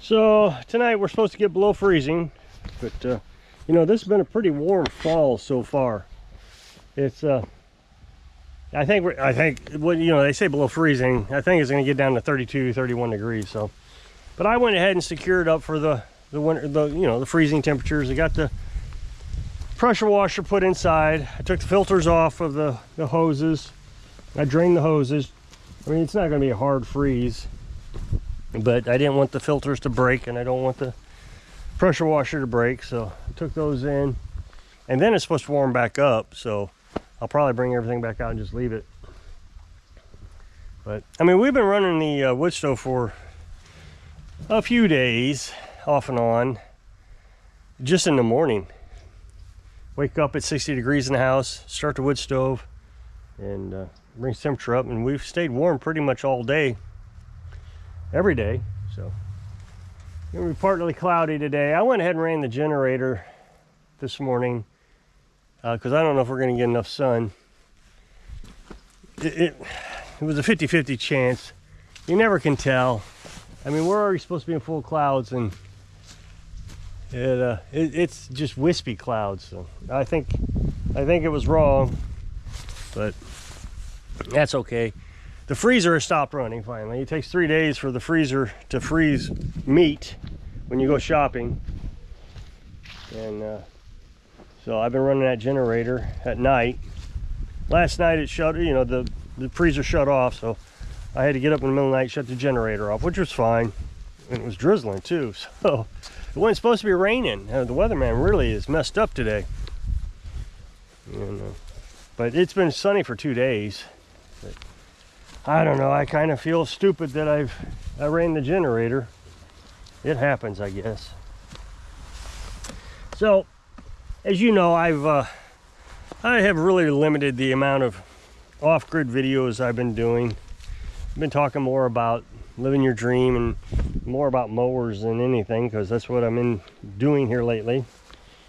So tonight we're supposed to get below freezing, but you know, this has been a pretty warm fall so far. It's I think what, you know, they say below freezing. I think it's going to get down to 32, 31 degrees. So, but I went ahead and secured up for the winter, the freezing temperatures. I got the pressure washer put inside. I took the filters off of the hoses. I drained the hoses. I mean, it's not going to be a hard freeze, but I didn't want the filters to break, and I don't want the pressure washer to break, so I took those in. And then it's supposed to warm back up, so I'll probably bring everything back out and just leave it. But I mean, we've been running the wood stove for a few days off and on, just in the morning. Wake up at 60 degrees in the house, start the wood stove, and brings temperature up, and we've stayed warm pretty much all day, every day. So it's gonna be partly cloudy today. I went ahead and ran the generator this morning because I don't know if we're gonna get enough sun. It was a 50-50 chance. You never can tell. I mean, we're already supposed to be in full clouds, and it's just wispy clouds. So I think it was wrong, but that's okay. The freezer has stopped running finally. It takes 3 days for the freezer to freeze meat when you go shopping. And so I've been running that generator at night. Last night it shut, you know, the freezer shut off, so I had to get up in the middle of the night, shut the generator off, which was fine. And it was drizzling too, so it wasn't supposed to be raining. The weatherman really is messed up today. And, but it's been sunny for 2 days. But I don't know, I kind of feel stupid that I ran the generator. It happens, I guess. So, as you know, I have really limited the amount of off-grid videos I've been doing. I've been talking more about living your dream and more about mowers than anything, because that's what I'm doing here lately.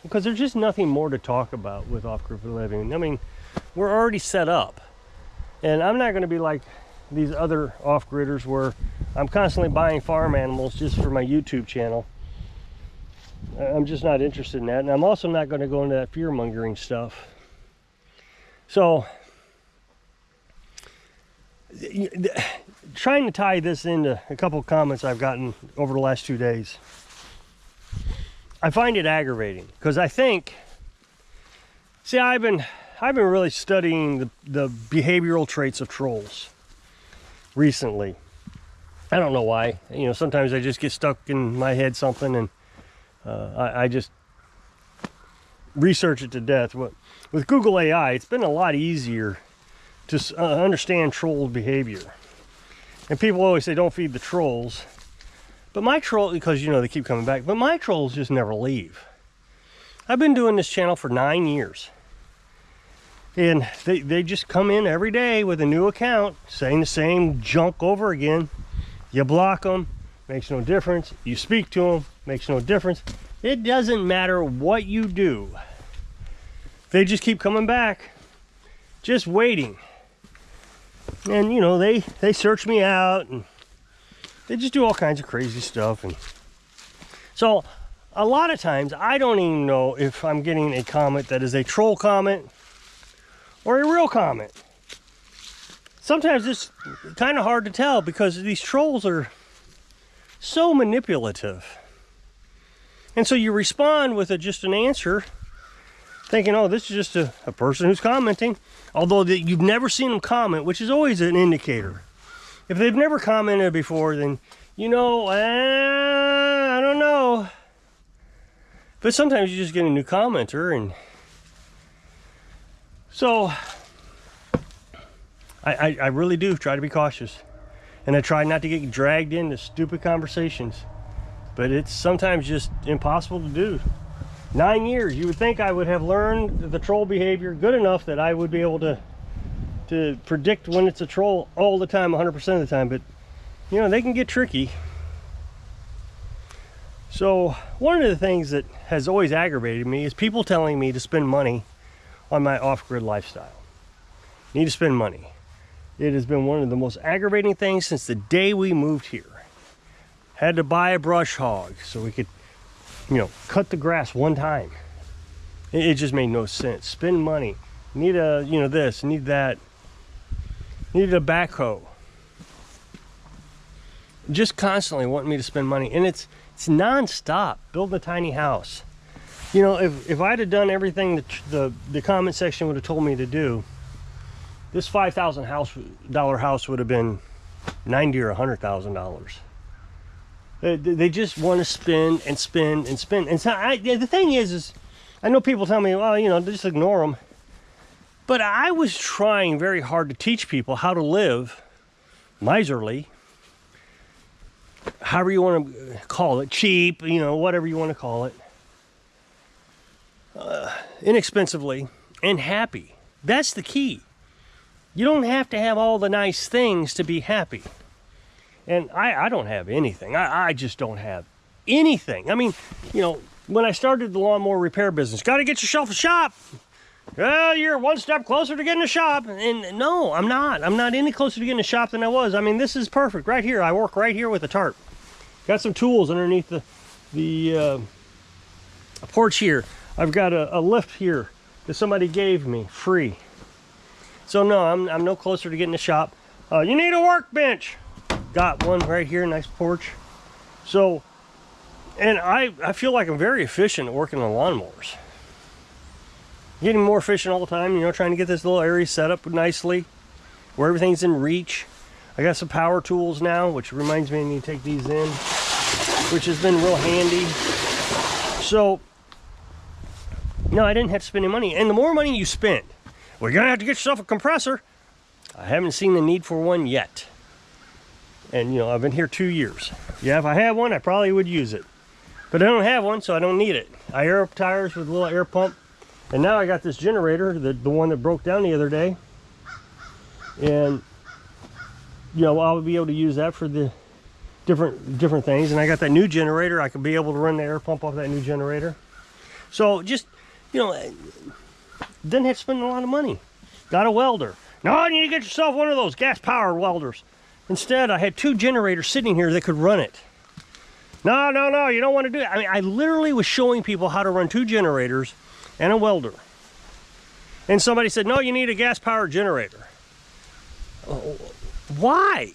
Because there's just nothing more to talk about with off-grid living. I mean, we're already set up. And I'm not going to be like these other off-gridders where I'm constantly buying farm animals just for my YouTube channel. I'm just not interested in that. And I'm also not going to go into that fear-mongering stuff. So, trying to tie this into a couple of comments I've gotten over the last 2 days, I find it aggravating because I think, see, I've been really studying the behavioral traits of trolls recently. I don't know why. You know, sometimes I just get stuck in my head something, and I just research it to death. With Google AI, it's been a lot easier to understand troll behavior. And people always say, don't feed the trolls. But my troll, because, you know, they keep coming back, but my trolls just never leave. I've been doing this channel for 9 years. And they just come in every day with a new account saying the same junk over again. You block them, makes no difference. You speak to them, makes no difference. It doesn't matter what you do. They just keep coming back, just waiting. And, you know, they search me out, and they just do all kinds of crazy stuff. And so a lot of times I don't even know if I'm getting a comment that is a troll comment or a real comment. Sometimes it's kind of hard to tell because these trolls are so manipulative. And so you respond with just an answer thinking, oh, this is just a person who's commenting. Although you've never seen them comment, which is always an indicator. If they've never commented before, then, you know, I don't know. But sometimes you just get a new commenter, and so I really do try to be cautious. And I try not to get dragged into stupid conversations. But it's sometimes just impossible to do. 9 years, you would think I would have learned the troll behavior good enough that I would be able to predict when it's a troll all the time, 100% of the time. But, you know, they can get tricky. So one of the things that has always aggravated me is people telling me to spend money on my off-grid lifestyle. Need to spend money. It has been one of the most aggravating things since the day we moved here. Had to buy a brush hog so we could, you know, cut the grass one time. It just made no sense. Spend money. Need a, you know, this, need that. Needed a backhoe. Just constantly wanting me to spend money. And it's non-stop, building a tiny house. You know, if I'd have done everything that the comment section would have told me to do, this $5,000 house would have been $90,000 or $100,000. They just want to spend and spend and spend. And so the thing is I know people tell me, well, you know, just ignore them. But I was trying very hard to teach people how to live miserly, however you want to call it, cheap, you know, whatever you want to call it, inexpensively and happy. That's the key. You don't have to have all the nice things to be happy. And I don't have anything. I just don't have anything. I mean, you know, when I started the lawnmower repair business, got to get yourself a shop. Well, you're one step closer to getting a shop. And no, I'm not. I'm not any closer to getting a shop than I was. I mean, this is perfect right here. I work right here with a tarp. Got some tools underneath the porch here. I've got a lift here that somebody gave me free. So no, I'm no closer to getting a shop. You need a workbench. Got one right here, nice porch. So, and I feel like I'm very efficient at working on lawnmowers. Getting more efficient all the time, you know, trying to get this little area set up nicely where everything's in reach. I got some power tools now, which reminds me I need to take these in, which has been real handy. So, no, I didn't have to spend any money. And the more money you spend, well, you're gonna have to get yourself a compressor. I haven't seen the need for one yet. And, you know, I've been here 2 years. Yeah, if I had one, I probably would use it. But I don't have one, so I don't need it. I air up tires with a little air pump. And now I got this generator, the one that broke down the other day. And, you know, I'll be able to use that for the different things. And I got that new generator. I could be able to run the air pump off that new generator. So just, you know, didn't have to spend a lot of money. Got a welder. No, you need to get yourself one of those gas-powered welders. Instead, I had 2 generators sitting here that could run it. No, you don't want to do it. I mean, I literally was showing people how to run 2 generators and a welder. And somebody said, no, you need a gas-powered generator. Oh, why?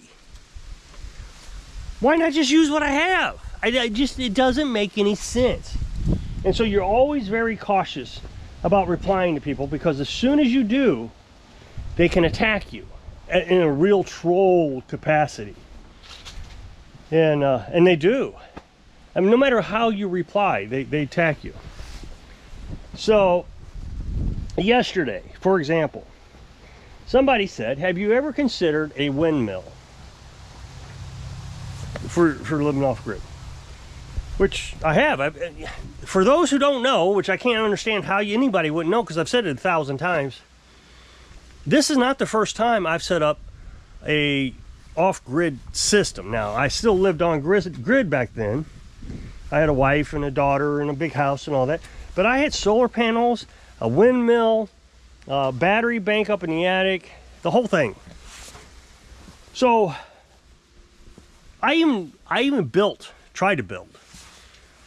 Why not just use what I have? It doesn't make any sense. And so you're always very cautious about replying to people, because as soon as you do, they can attack you in a real troll capacity. And they do. I mean, no matter how you reply, they attack you. So, yesterday, for example, somebody said, have you ever considered a windmill for living off-grid? Which I have. For those who don't know, which I can't understand how anybody wouldn't know, because I've said it 1,000 times, this is not the first time I've set up a off-grid system. Now, I still lived on grid back then. I had a wife and a daughter and a big house and all that. But I had solar panels, a windmill, a battery bank up in the attic, the whole thing. So I even tried to build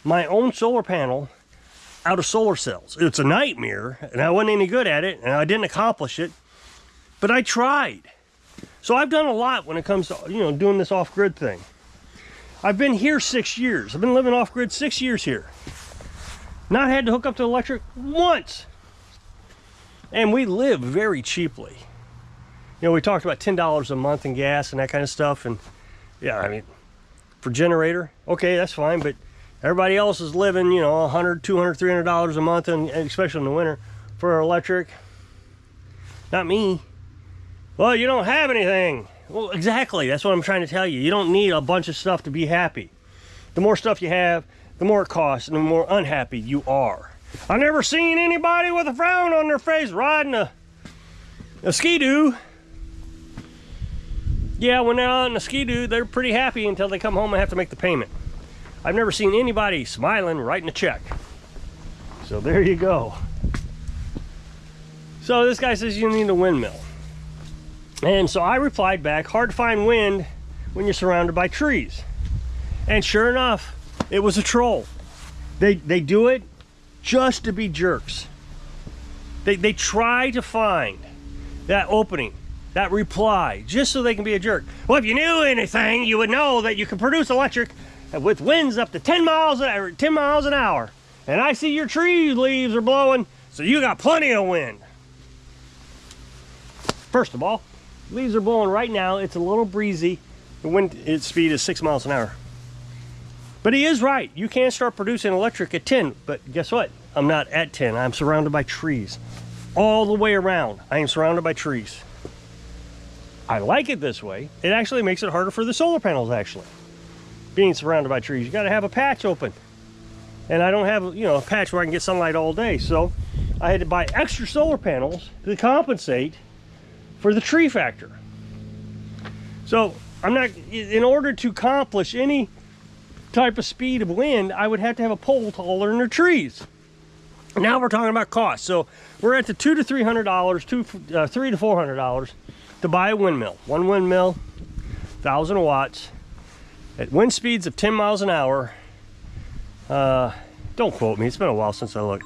my own solar panel out of solar cells. It's a nightmare, and I wasn't any good at it, and I didn't accomplish it, but I tried. So I've done a lot when it comes to, you know, doing this off-grid thing. I've been here 6 years. I've been living off-grid 6 years here. Not had to hook up to electric once. And we live very cheaply. You know, we talked about $10 a month in gas and that kind of stuff. And yeah, I mean, for generator, okay, that's fine. But everybody else is living, you know, $100, $200, $300 a month, and especially in the winter, for electric. Not me. Well, you don't have anything. Well, exactly. That's what I'm trying to tell you. You don't need a bunch of stuff to be happy. The more stuff you have, the more it costs, and the more unhappy you are. I've never seen anybody with a frown on their face riding a Ski-Doo. Yeah, when they're on a Ski-Doo, they're pretty happy until they come home and have to make the payment. I've never seen anybody smiling writing a check. So there you go. So this guy says you need a windmill. And so I replied back, hard to find wind when you're surrounded by trees. And sure enough, it was a troll. They do it just to be jerks. They try to find that opening, that reply, just so they can be a jerk. Well, if you knew anything, you would know that you can produce electric with winds up to 10 miles an hour. And I see your tree leaves are blowing, so you got plenty of wind. First of all, leaves are blowing right now. It's a little breezy. The wind speed is 6 miles an hour. But he is right. You can start producing electric at 10, but guess what? I'm not at 10. I'm surrounded by trees. All the way around, I am surrounded by trees. I like it this way. It actually makes it harder for the solar panels, actually. Being surrounded by trees. You gotta have a patch open. And I don't have, a patch where I can get sunlight all day. So I had to buy extra solar panels to compensate for the tree factor. So in order to accomplish any type of speed of wind, I would have to have a pole taller than the trees. Now we're talking about cost. So we're at the $200 to $300, $300 to $400 to buy a windmill. One windmill, 1,000 watts, at wind speeds of 10 miles an hour. Don't quote me, it's been a while since I looked.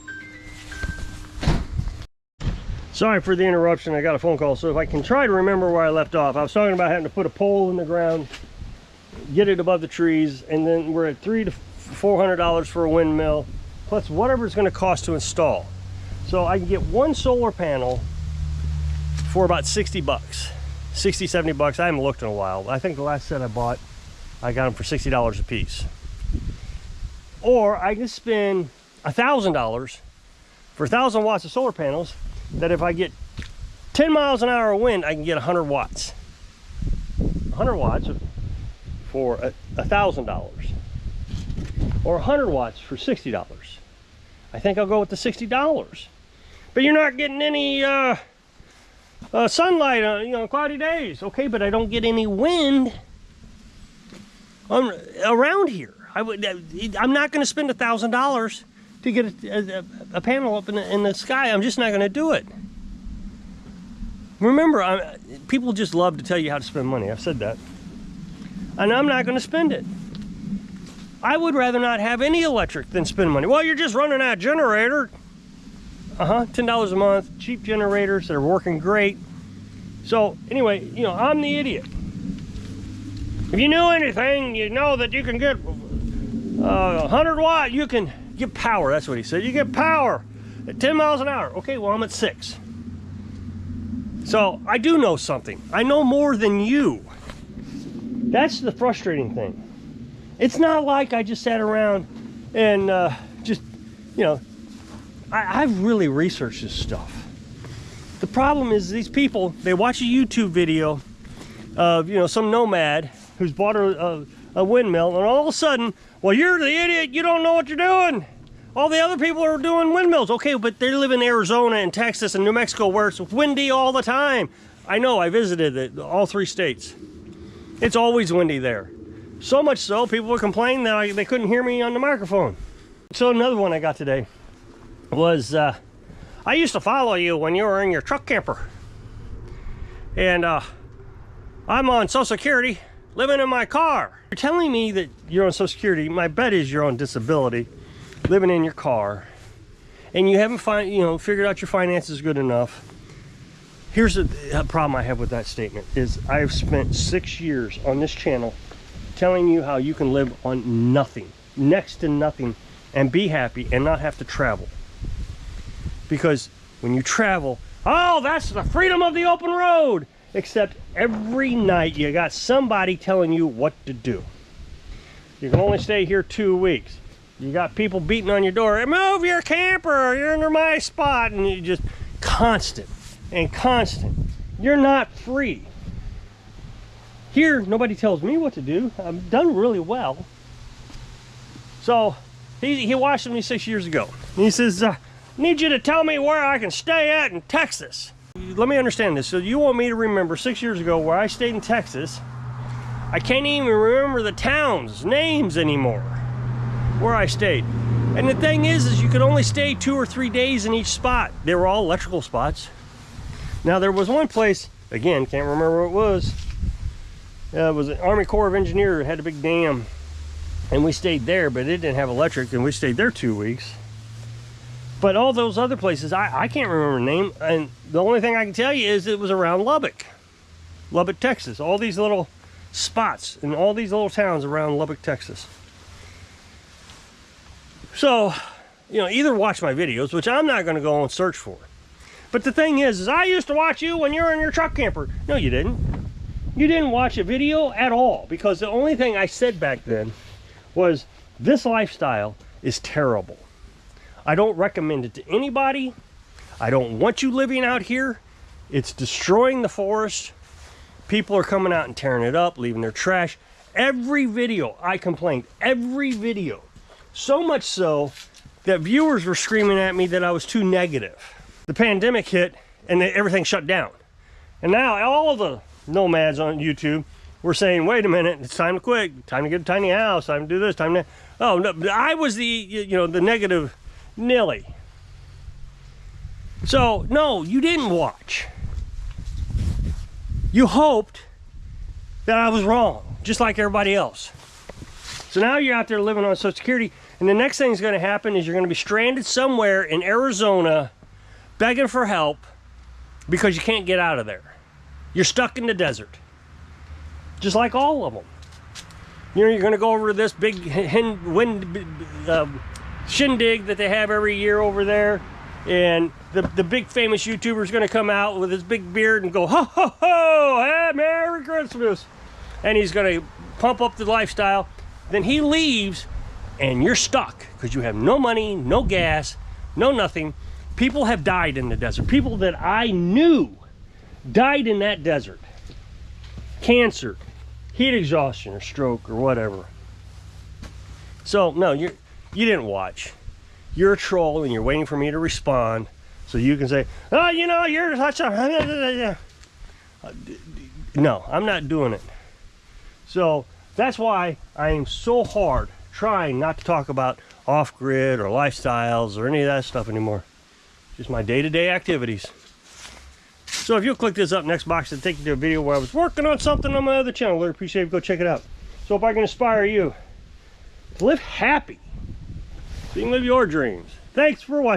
Sorry for the interruption, I got a phone call, so if I can try to remember where I left off. I was talking about having to put a pole in the ground, get it above the trees, and then we're at $300 to $400 for a windmill, plus whatever it's going to cost to install. So I can get one solar panel for about 60 bucks, 60, 70 bucks. I haven't looked in a while. I think the last set I bought, I got them for $60 a piece. Or I can spend $1,000 for 1,000 watts of solar panels that if I get 10 miles an hour of wind, I can get 100 watts. 100 watts for $1,000. Or 100 watts for $60. I think I'll go with the $60. But you're not getting any sunlight on cloudy days. Okay, but I don't get any wind around here. I'm not going to spend $1,000 to get a panel up in the sky. I'm just not going to do it. Remember, people just love to tell you how to spend money. I've said that. And I'm not going to spend it. I would rather not have any electric than spend money. Well, you're just running out of generator. $10 a month, cheap generators that are working great. So anyway, I'm the idiot. If you knew anything, you know that you can get 100 watt, you can get power. That's what he said. You get power at 10 miles an hour. Okay, well, I'm at 6. So I do know something. I know more than you. That's the frustrating thing. It's not like I just sat around and I've really researched this stuff. The problem is these people, they watch a YouTube video of, some nomad who's bought a windmill, and all of a sudden, well, you're the idiot, you don't know what you're doing. All the other people are doing windmills. Okay, but they live in Arizona and Texas and New Mexico where it's windy all the time. I know, I visited all 3 states. It's always windy there. So much so, people were complaining that they couldn't hear me on the microphone. So another one I got today was, I used to follow you when you were in your truck camper. And I'm on Social Security, living in my car. You're telling me that you're on Social Security. My bet is you're on disability, living in your car, and you haven't figured out your finances good enough. Here's a problem I have with that statement is I've spent 6 years on this channel telling you how you can live on nothing, next to nothing, and be happy and not have to travel. Because when you travel, oh, that's the freedom of the open road. Except every night you got somebody telling you what to do. You can only stay here 2 weeks. You got people beating on your door. Move your camper, you're under my spot. And you just constant and constant. You're not free. Here, nobody tells me what to do. I've done really well. So he watched me 6 years ago. And he says, need you to tell me where I can stay at in Texas. Let me understand this. So you want me to remember 6 years ago where I stayed in Texas. I can't even remember the towns' names anymore where I stayed. And the thing is you could only stay 2 or 3 days in each spot. They were all electrical spots. Now there was one place, again, can't remember what it was. It was an Army Corps of Engineers, had a big dam. And we stayed there, but it didn't have electric, and we stayed there 2 weeks. But all those other places, I can't remember the name, and the only thing I can tell you is it was around Lubbock, Texas. All these little spots and all these little towns around Lubbock, Texas. So, you know, either watch my videos, which I'm not going to go and search for. But the thing is I used to watch you when you were in your truck camper. No, you didn't. You didn't watch a video at all, because the only thing I said back then was, this lifestyle is terrible. I don't recommend it to anybody. I don't want you living out here. It's destroying the forest. People are coming out and tearing it up, leaving their trash. Every video I complained, every video. So much so that viewers were screaming at me that I was too negative. The pandemic hit and everything shut down. And now all of the nomads on YouTube were saying, wait a minute, it's time to quit, time to get a tiny house, time to do this, time to... Oh, no, I was the, you know, the negative Nilly. So, no, you didn't watch. You hoped that I was wrong, just like everybody else. So now you're out there living on Social Security, and the next thing that's going to happen is you're going to be stranded somewhere in Arizona begging for help because you can't get out of there. You're stuck in the desert. Just like all of them. You know, you're going to go over to this big shindig that they have every year over there, and the big famous YouTuber is going to come out with his big beard and go, ho ho ho, hey, Merry Christmas, and he's going to pump up the lifestyle. Then he leaves and you're stuck because you have no money, no gas, no nothing. People have died in the desert. People that I knew died in that desert. Cancer, heat exhaustion, or stroke, or whatever. So no, you didn't watch. You're a troll and you're waiting for me to respond so you can say, oh, you know, you're such a... No, I'm not doing it. So that's why I am so hard trying not to talk about off-grid or lifestyles or any of that stuff anymore. Just my day-to-day activities. So if you'll click this up next box to take you to a video where I was working on something on my other channel, I'd appreciate it. Go check it out. So if I can inspire you to live happy, so you can live your dreams. Thanks for watching.